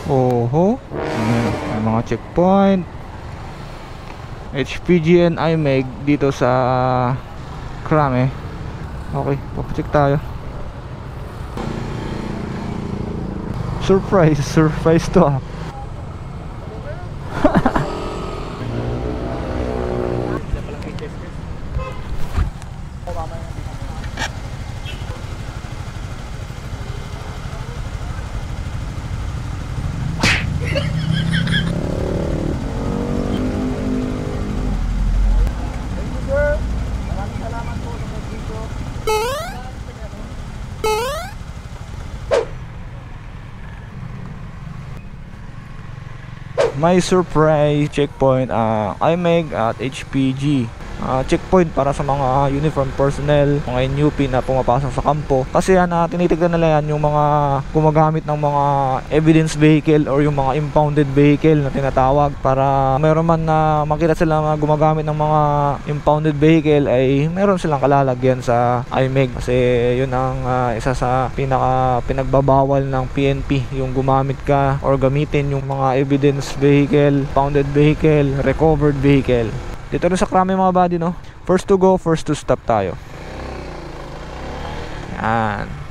Oho. May mga checkpoint. HPG and IMEG dito sa Krame. Okay, papacheck tayo. Surprise to ah. May surprise checkpoint IMEG at HPG. Checkpoint para sa mga uniform personnel, mga NUP na pumapasok sa kampo. Kasi tinitignan nila yan yung mga gumagamit ng mga evidence vehicle or yung mga impounded vehicle na tinatawag, para meron man na makita sila na gumagamit ng mga impounded vehicle ay meron silang kalalagyan sa IMEG. Kasi yun ang isa sa pinagbabawal ng PNP, yung gumamit ka or gamitin yung mga evidence vehicle, impounded vehicle, recovered vehicle. Dito rin sa Krame mga buddy, no? First to go, first to stop tayo. Yan.